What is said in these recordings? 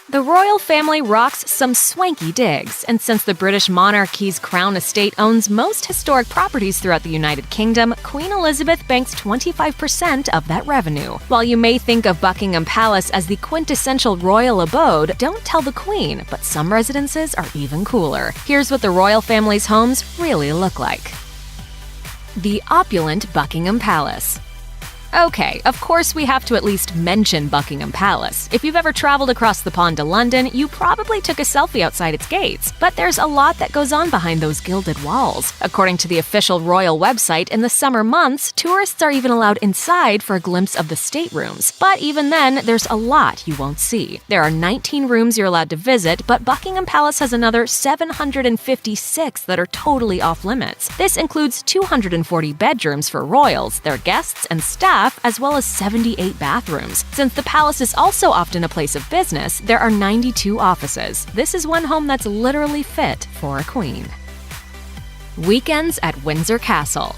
The royal family rocks some swanky digs, and since the British monarchy's Crown Estate owns most historic properties throughout the United Kingdom, Queen Elizabeth banks 25% of that revenue. While you may think of Buckingham Palace as the quintessential royal abode, don't tell the Queen, but some residences are even cooler. Here's what the royal family's homes really look like. The opulent Buckingham Palace. Okay, of course we have to at least mention Buckingham Palace. If you've ever traveled across the pond to London, you probably took a selfie outside its gates. But there's a lot that goes on behind those gilded walls. According to the official royal website, in the summer months, tourists are even allowed inside for a glimpse of the staterooms. But even then, there's a lot you won't see. There are 19 rooms you're allowed to visit, but Buckingham Palace has another 756 that are totally off limits. This includes 240 bedrooms for royals, their guests, and staff, as well as 78 bathrooms. Since the palace is also often a place of business, there are 92 offices. This is one home that's literally fit for a queen. Weekends at Windsor Castle.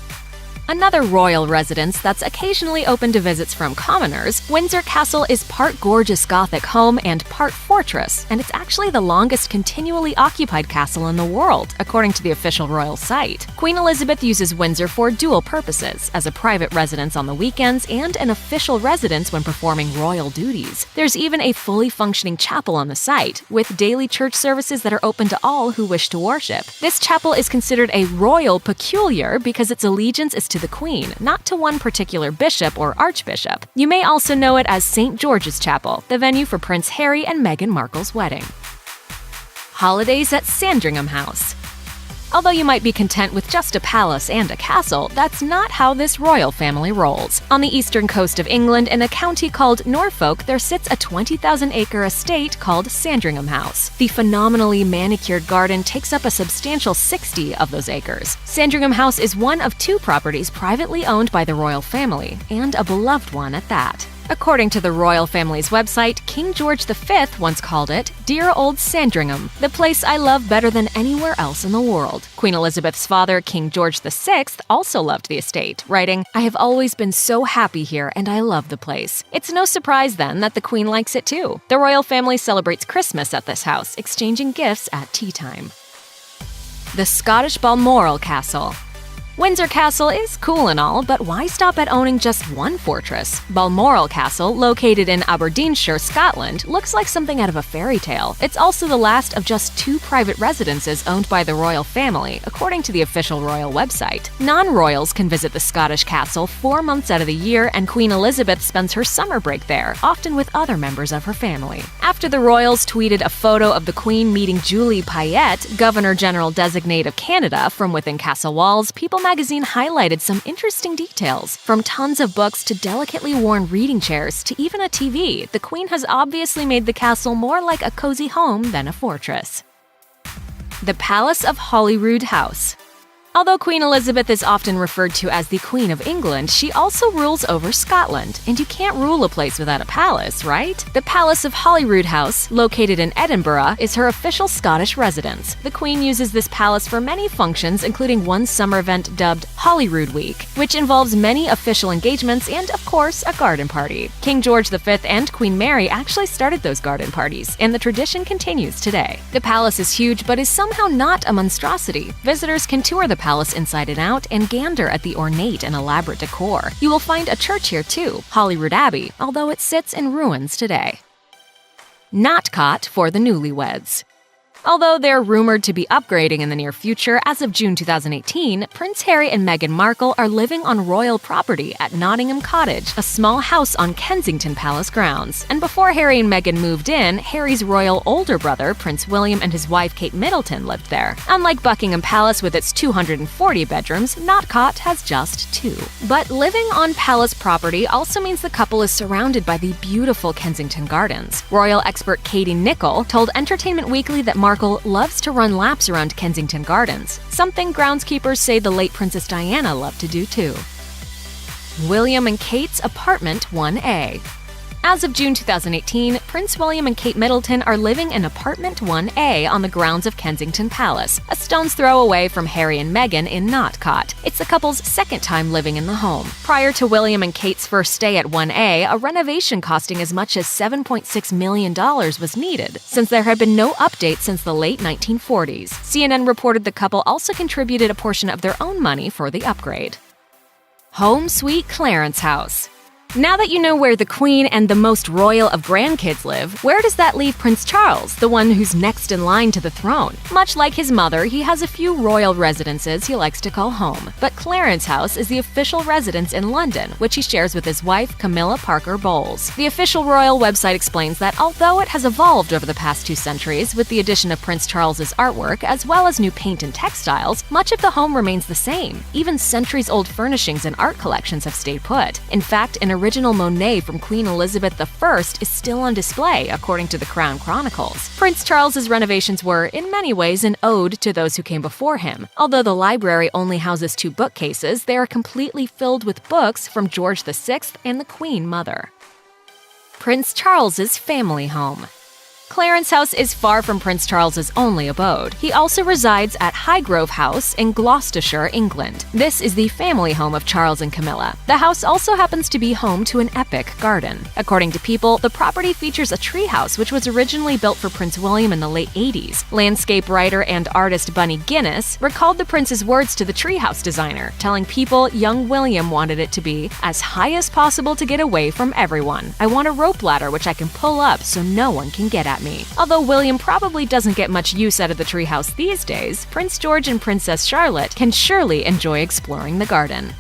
Another royal residence that's occasionally open to visits from commoners, Windsor Castle is part gorgeous Gothic home and part fortress, and it's actually the longest continually occupied castle in the world, according to the official royal site. Queen Elizabeth uses Windsor for dual purposes, as a private residence on the weekends and an official residence when performing royal duties. There's even a fully functioning chapel on the site, with daily church services that are open to all who wish to worship. This chapel is considered a royal peculiar because its allegiance is to the Queen, not to one particular bishop or archbishop. You may also know it as St. George's Chapel, the venue for Prince Harry and Meghan Markle's wedding. Holidays at Sandringham House. Although you might be content with just a palace and a castle, that's not how this royal family rolls. On the eastern coast of England, in a county called Norfolk, there sits a 20,000-acre estate called Sandringham House. The phenomenally manicured garden takes up a substantial 60 of those acres. Sandringham House is one of two properties privately owned by the royal family, and a beloved one at that. According to the royal family's website, King George V once called it, "Dear old Sandringham, the place I love better than anywhere else in the world." Queen Elizabeth's father, King George VI, also loved the estate, writing, "I have always been so happy here and I love the place." It's no surprise then that the Queen likes it too. The royal family celebrates Christmas at this house, exchanging gifts at tea time. The Scottish Balmoral Castle. Windsor Castle is cool and all, but why stop at owning just one fortress? Balmoral Castle, located in Aberdeenshire, Scotland, looks like something out of a fairy tale. It's also the last of just two private residences owned by the royal family, according to the official royal website. Non-royals can visit the Scottish castle 4 months out of the year, and Queen Elizabeth spends her summer break there, often with other members of her family. After the royals tweeted a photo of the Queen meeting Julie Payette, Governor-General Designate of Canada, from within castle walls, People magazine highlighted some interesting details. From tons of books to delicately worn reading chairs to even a TV, the Queen has obviously made the castle more like a cozy home than a fortress. The Palace of Holyrood House. Although Queen Elizabeth is often referred to as the Queen of England, she also rules over Scotland, and you can't rule a place without a palace, right? The Palace of Holyrood House, located in Edinburgh, is her official Scottish residence. The Queen uses this palace for many functions, including one summer event dubbed Holyrood Week, which involves many official engagements and, of course, a garden party. King George V and Queen Mary actually started those garden parties, and the tradition continues today. The palace is huge, but is somehow not a monstrosity. Visitors can tour the palace inside and out and gander at the ornate and elaborate decor. You will find a church here too, Holyrood Abbey, although it sits in ruins today. Knotcott for the newlyweds. Although they're rumored to be upgrading in the near future, as of June 2018, Prince Harry and Meghan Markle are living on royal property at Nottingham Cottage, a small house on Kensington Palace grounds. And before Harry and Meghan moved in, Harry's royal older brother, Prince William, and his wife Kate Middleton lived there. Unlike Buckingham Palace with its 240 bedrooms, Knotcott has just 2. But living on palace property also means the couple is surrounded by the beautiful Kensington Gardens. Royal expert Katie Nicholl told Entertainment Weekly that Markle loves to run laps around Kensington Gardens, something groundskeepers say the late Princess Diana loved to do too. William and Kate's Apartment 1A. As of June 2018, Prince William and Kate Middleton are living in Apartment 1A on the grounds of Kensington Palace, a stone's throw away from Harry and Meghan in Knotcott. It's the couple's second time living in the home. Prior to William and Kate's first stay at 1A, a renovation costing as much as $7.6 million was needed, since there had been no update since the late 1940s. CNN reported the couple also contributed a portion of their own money for the upgrade. Home Sweet Clarence House. Now that you know where the Queen and the most royal of grandkids live, where does that leave Prince Charles, the one who's next in line to the throne? Much like his mother, he has a few royal residences he likes to call home. But Clarence House is the official residence in London, which he shares with his wife, Camilla Parker Bowles. The official royal website explains that although it has evolved over the past 2 centuries with the addition of Prince Charles's artwork as well as new paint and textiles, much of the home remains the same. Even centuries-old furnishings and art collections have stayed put. In fact, an original Monet from Queen Elizabeth I is still on display, according to the Crown Chronicles. Prince Charles's renovations were, in many ways, an ode to those who came before him. Although the library only houses 2 bookcases, they are completely filled with books from George VI and the Queen Mother. Prince Charles's family home. Clarence House is far from Prince Charles's only abode. He also resides at Highgrove House in Gloucestershire, England. This is the family home of Charles and Camilla. The house also happens to be home to an epic garden. According to People, the property features a treehouse which was originally built for Prince William in the late 80s. Landscape writer and artist Bunny Guinness recalled the prince's words to the treehouse designer, telling People young William wanted it to be as high as possible to get away from everyone. I want a rope ladder which I can pull up so no one can get at me. Although William probably doesn't get much use out of the treehouse these days, Prince George and Princess Charlotte can surely enjoy exploring the garden.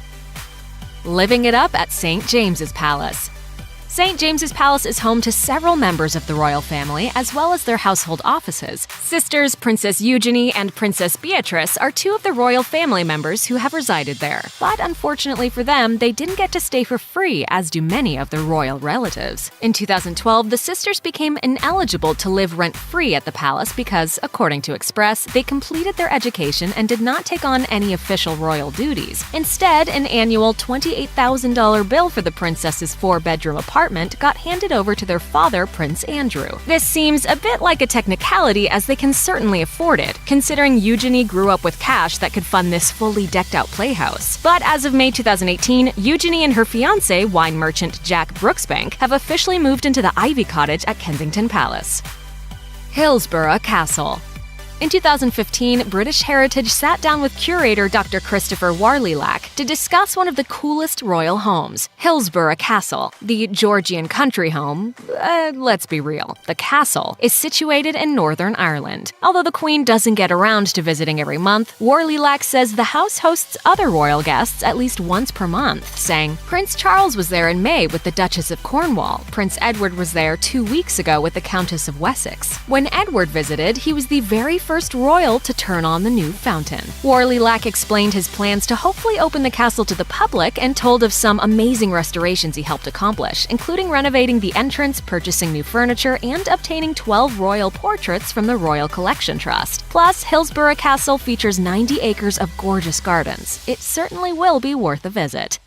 Living it up at St. James's Palace. St. James's Palace is home to several members of the royal family, as well as their household offices. Sisters Princess Eugenie and Princess Beatrice are 2 of the royal family members who have resided there. But unfortunately for them, they didn't get to stay for free, as do many of their royal relatives. In 2012, the sisters became ineligible to live rent-free at the palace because, according to Express, they completed their education and did not take on any official royal duties. Instead, an annual $28,000 bill for the princess's 4-bedroom apartment got handed over to their father, Prince Andrew. This seems a bit like a technicality, as they can certainly afford it, considering Eugenie grew up with cash that could fund this fully decked-out playhouse. But as of May 2018, Eugenie and her fiancé, wine merchant Jack Brooksbank, have officially moved into the Ivy Cottage at Kensington Palace. Hillsborough Castle. In 2015, British Heritage sat down with curator Dr. Christopher Warlilack to discuss one of the coolest royal homes, Hillsborough Castle. The Georgian country home, let's be real, the castle, is situated in Northern Ireland. Although the Queen doesn't get around to visiting every month, Warlilack says the house hosts other royal guests at least once per month, saying, Prince Charles was there in May with the Duchess of Cornwall. Prince Edward was there 2 weeks ago with the Countess of Wessex. When Edward visited, he was the very first royal to turn on the new fountain. Warlilack explained his plans to hopefully open the castle to the public and told of some amazing restorations he helped accomplish, including renovating the entrance, purchasing new furniture, and obtaining 12 royal portraits from the Royal Collection Trust. Plus, Hillsborough Castle features 90 acres of gorgeous gardens. It certainly will be worth a visit.